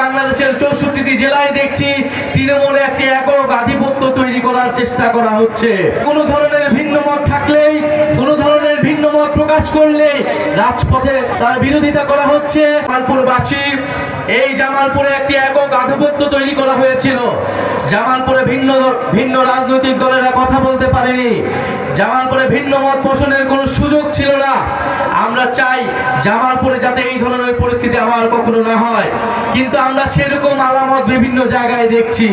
বাংলাদেশের 64টি জেলায় দেখছি তৃণমূলে একটি একক আধিপত্য তৈরি করার চেষ্টা করা হচ্ছে। কোনো ধরনের ভিন্ন মত থাকলেই, কোনো ধরনের ভিন্ন মত প্রকাশ করলেই রাজপথে তার বিরোধিতা করা হচ্ছে। জামালপুরবাসী, এই জামালপুরে একটি একক আধিপত্য তৈরি করা হয়েছিল। জামালপুরে ভিন্ন রাজনৈতিক দলেরা কথা বলতে পারেনি। জামালপুরে ভিন্ন মত পোষণের কোনো সুযোগ ছিল না। আমরা চাই জামালপুরে যাতে এই ধরনের পরিস্থিতি আবার কখনো না হয়, কিন্তু আমরা সেরকম আলামত বিভিন্ন জায়গায় দেখছি।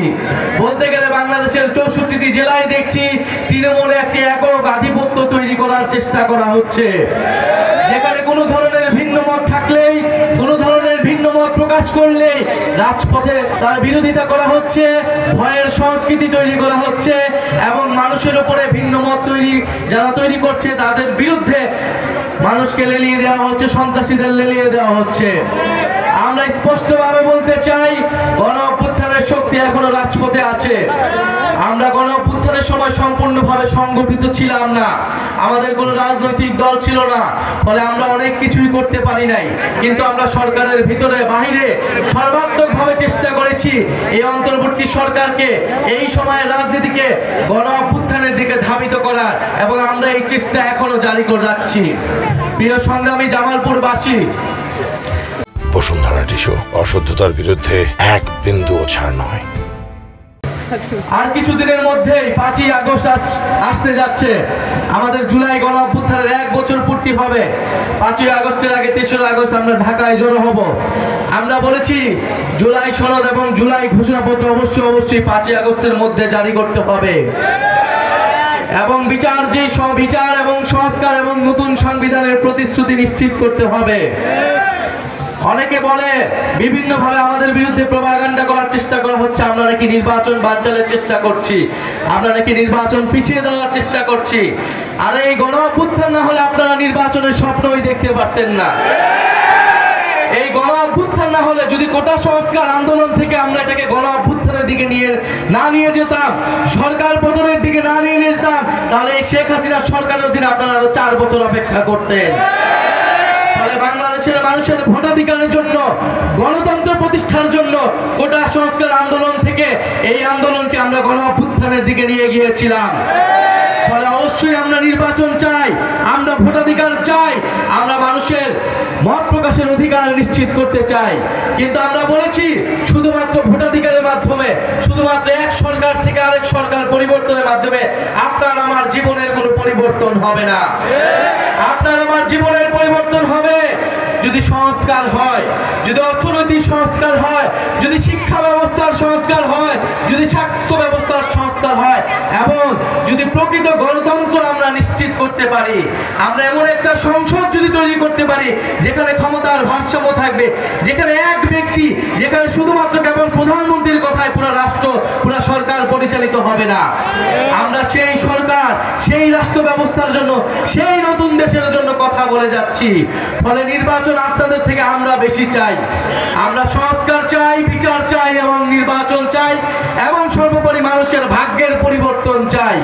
বলতে গেলে বাংলাদেশের 64টি জেলায় দেখছি তৃণমূলে একটি একক আধিপত্য তৈরি করার চেষ্টা করা হচ্ছে, যেখানে কোনো ধরনের ভিন্ন মত থাকলেই, কোনো ধরনের ভিন্ন মত প্রকাশ করলেই রাজপথে তার বিরোধিতা করা হচ্ছে, ভয়ের সংস্কৃতি তৈরি করা হচ্ছে এবং মানুষের উপরে ভিন্ন মত যারা তৈরি করছে তাদের বিরুদ্ধে মানুষকে লেলিয়ে দেওয়া হচ্ছে, সন্ত্রাসীদের লেলিয়ে দেওয়া হচ্ছে। আমরা স্পষ্টভাবে বলতে চাই, গণ অভ্যুত্থানের শক্তি এখনো রাজপথে আছে। আমরা গণ অভ্যুত্থানের সময় সম্পূর্ণভাবে সংগঠিত ছিলাম না, আমাদের কোনো রাজনৈতিক দল ছিল না, ফলে আমরা অনেক কিছুই করতে পারি নাই। কিন্তু আমরা সরকারের ভিতরে বাহিরে সর্বাত্মকভাবে চেষ্টা করেছি এই অন্তর্বর্তী সরকারকে, এই সময়ের রাজনীতিকে গণ অভ্যুত্থানের দিকে ধাবিত করার, এবং আমরা এই চেষ্টা এখনো জারি করে রাখছি। প্রিয় সংগ্রামী জামালপুরবাসী, বসুন্ধরা টিস্যু অশুদ্ধতার বিরুদ্ধে এক বিন্দুও ছাড় নয়। আর কিছুদিনের মধ্যেই 5ই আগস্ট আসতে যাচ্ছে। আমাদের জুলাই গণ অভ্যুত্থানের 1 বছর পূর্তি হবে। 5ই আগস্টের আগে 3রা আগস্ট আমরা ঢাকায় জড়ো হব। আমরা বলেছি জুলাই সনদ এবং জুলাই ঘোষণাপত্র অবশ্যই 5ই আগস্টের মধ্যে জারি করতে হবে এবং বিচার এবং সংস্কার এবং নতুন সংবিধানের প্রতিশ্রুতি নিশ্চিত করতে হবে। অনেকে বলে বিভিন্নভাবে আমাদের বিরুদ্ধে প্রপাগান্ডা করার চেষ্টা করা হচ্ছে, আমরা নাকি নির্বাচন বানচালের চেষ্টা করছি, আমরা নাকি নির্বাচন পিছিয়ে দেওয়ার চেষ্টা করছি। আর এই গণ অভ্যুত্থান না হলে আপনারা নির্বাচনের স্বপ্নই দেখতে পারতেন না। এই গণ অভ্যুত্থান না হলে, যদি কোটা সংস্কার আন্দোলন থেকে আমরা এটাকে গণ অভ্যুত্থানের দিকে নিয়ে যেতাম, সরকার পতনের দিকে নিয়ে যেতাম, তাহলে এই শেখ হাসিনার সরকারের অধীনে আপনারা আরো 4 বছর অপেক্ষা করতেন। ফলে বাংলাদেশের মানুষের ভোটাধিকারের জন্য, গণতন্ত্র প্রতিষ্ঠার জন্য কোটা সংস্কার আন্দোলন থেকে এই আন্দোলনকে আমরা গণ অভ্যুত্থানের দিকে নিয়ে গিয়েছিলাম। ফলে অবশ্যই আমরা নির্বাচন চাই, আমরা ভোটাধিকার চাই, আমরা মানুষের মত প্রকাশের অধিকার নিশ্চিত করতে চাই। কিন্তু আমরা বলেছি শুধুমাত্র ভোটাধিকারের মাধ্যমে, শুধুমাত্র এক সরকার থেকে আরেক সরকার পরিবর্তনের মাধ্যমে আপনার আমার জীবনের কোনো পরিবর্তন হবে না। আপনার আমার জীবনের পরিবর্তন হবে যদি সংস্কার হয়, যদি অর্থনৈতিক সংস্কার হয়, যদি শিক্ষা ব্যবস্থার সংস্কার হয়, যদি স্বাস্থ্য ব্যবস্থার সংস্কার হয় এবং যদি প্রকৃত গণতন্ত্র আমরা নিশ্চিত করতে পারি। আমরা এমন একটা সংসদ যদি তৈরি করতে পারি যেখানে ক্ষমতার ভারসাম্য থাকবে, যেখানে এক ব্যক্তি, যেখানে শুধুমাত্র কেবল প্রধানমন্ত্রীর কথায় পুরো রাষ্ট্র, পুরো সরকার পরিচালিত হবে না। আমরা সেই সরকার, সেই রাষ্ট্র ব্যবস্থার জন্য, সেই নতুন দেশের জন্য কথা বলে যাচ্ছি। ফলে নির্বাচন আপনাদের থেকে আমরা বেশি চাই। আমরা সংস্কার চাই, বিচার চাই এবং নির্বাচন চাই এবং সর্বোপরি মানুষের ভাগ্যের পরিবর্তন চাই।